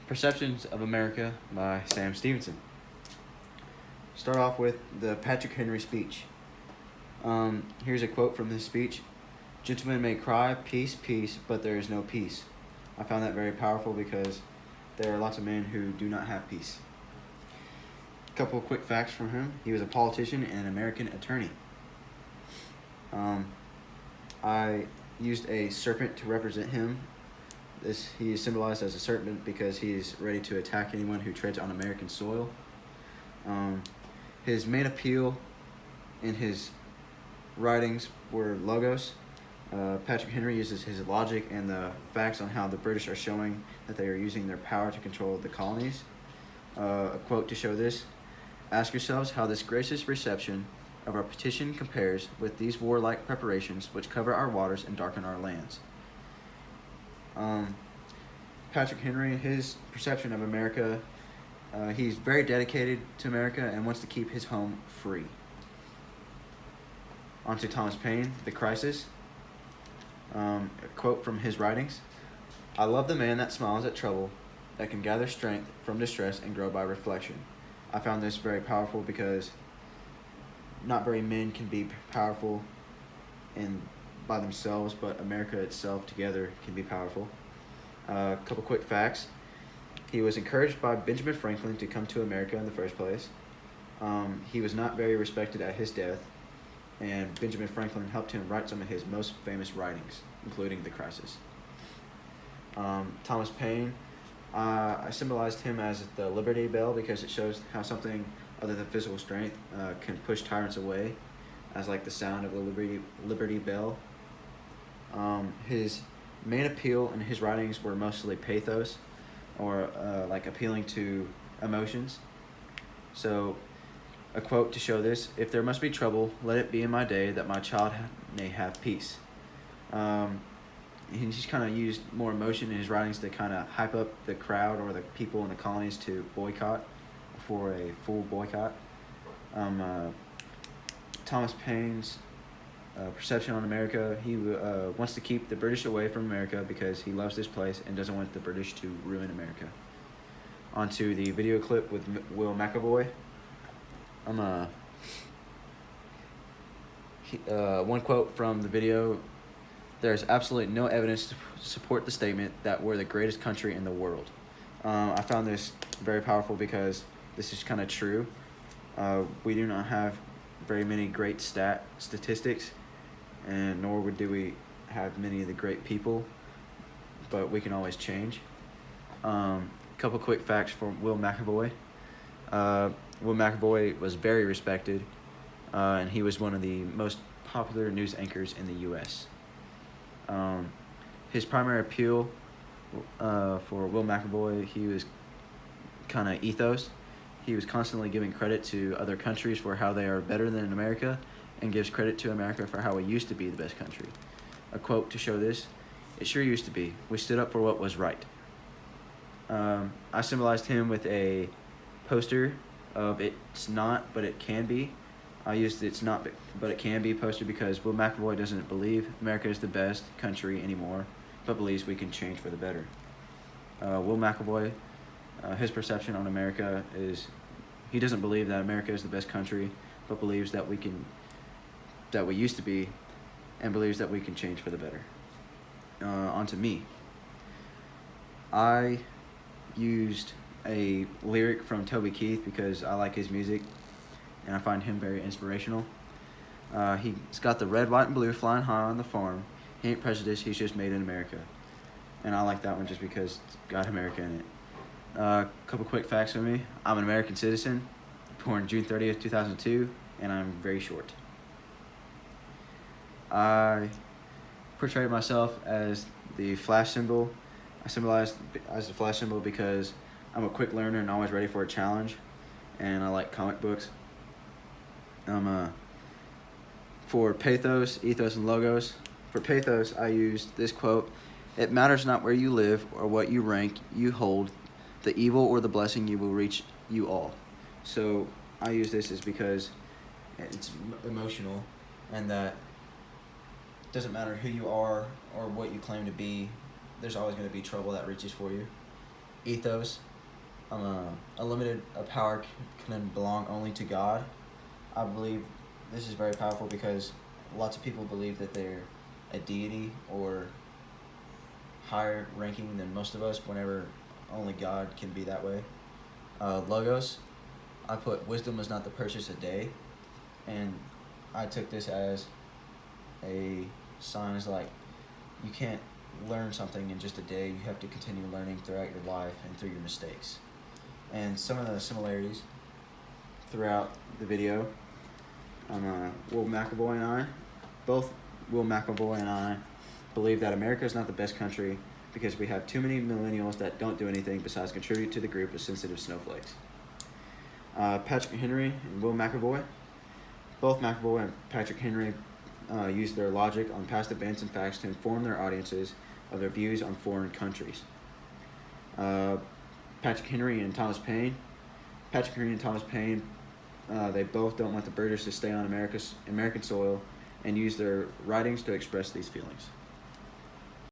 Perceptions of America by Sam Stevenson. Start off with the Patrick Henry speech. Here's a quote from his speech. Gentlemen may cry, peace, peace, but there is no peace. I found that very powerful because there are lots of men who do not have peace. A couple of quick facts from him. He was a politician and an American attorney. I used a serpent to represent him. He is symbolized as a serpent because he is ready to attack anyone who treads on American soil. His main appeal in his writings were logos. Patrick Henry uses his logic and the facts on how the British are showing that they are using their power to control the colonies. A quote to show this: ask yourselves how this gracious reception of our petition compares with these warlike preparations which cover our waters and darken our lands. Patrick Henry, his perception of America, he's very dedicated to America and wants to keep his home free. On to Thomas Paine, The Crisis. A quote from his writings: I love the man that smiles at trouble, that can gather strength from distress and grow by reflection. I found this very powerful because not very men can be powerful by themselves, but America itself together can be powerful. A couple quick facts. He was encouraged by Benjamin Franklin to come to America in the first place. He was not very respected at his death, and Benjamin Franklin helped him write some of his most famous writings, including The Crisis. Thomas Paine, I symbolized him as the Liberty Bell because it shows how something other than physical strength can push tyrants away, as like the sound of the Liberty Bell. His main appeal in his writings were mostly pathos, or like appealing to emotions. So, a quote to show this: if there must be trouble, let it be in my day that my child may have peace. He just kind of used more emotion in his writings to kind of hype up the crowd or the people in the colonies to boycott, for a full boycott. Thomas Paine's perception on America: he wants to keep the British away from America because he loves this place and doesn't want the British to ruin America. On to the video clip with Will McAvoy. One quote from the video: there is absolutely no evidence to support the statement that we're the greatest country in the world. I found this very powerful because this is kind of true. We do not have very many great statistics, and nor do we have many of the great people, but we can always change. Couple quick facts from Will McAvoy. Will McAvoy was very respected, and he was one of the most popular news anchors in the U.S. His primary appeal for Will McAvoy, he was kind of ethos. He was constantly giving credit to other countries for how they are better than America, and gives credit to America for how we used to be the best country. A quote to show this: it sure used to be. We stood up for what was right. I symbolized him with a poster of "It's not, but it can be." I used "It's not, but it can be" poster because Will McAvoy doesn't believe America is the best country anymore, but believes we can change for the better. Will McAvoy, his perception on America is he doesn't believe that America is the best country, but believes that we used to be, and believes that we can change for the better. On to me. I used a lyric from Toby Keith because I like his music and I find him very inspirational. He's got the red, white, and blue flying high on the farm. He ain't prejudiced, he's just made in America. And I like that one just because it's got America in it. Couple quick facts for me. I'm an American citizen, born June 30th, 2002, and I'm very short. I portrayed myself as the flash symbol. I symbolized as the flash symbol because I'm a quick learner and always ready for a challenge, and I like comic books. For pathos, ethos, and logos. For pathos, I used this quote: it matters not where you live or what you rank you hold, the evil or the blessing you will reach you all. So I use this is because it's emotional, and that it doesn't matter who you are or what you claim to be, there's always going to be trouble that reaches for you. ethos. Unlimited power can belong only to God. I believe this is very powerful because lots of people believe that they're a deity or higher ranking than most of us, whenever only God can be that way. Logos, I put wisdom was not the purchase a day, and I took this as a sign as like you can't learn something in just a day. You have to continue learning throughout your life and through your mistakes. And some of the similarities throughout the video, Will McAvoy and I, both Will McAvoy and I, believe that America is not the best country because we have too many millennials that don't do anything besides contribute to the group of sensitive snowflakes. Patrick Henry and Will McAvoy, both McAvoy and Patrick Henry use their logic on past events and facts to inform their audiences of their views on foreign countries. Patrick Henry and Thomas Paine. Patrick Henry and Thomas Paine, they both don't want the British to stay on American soil and use their writings to express these feelings.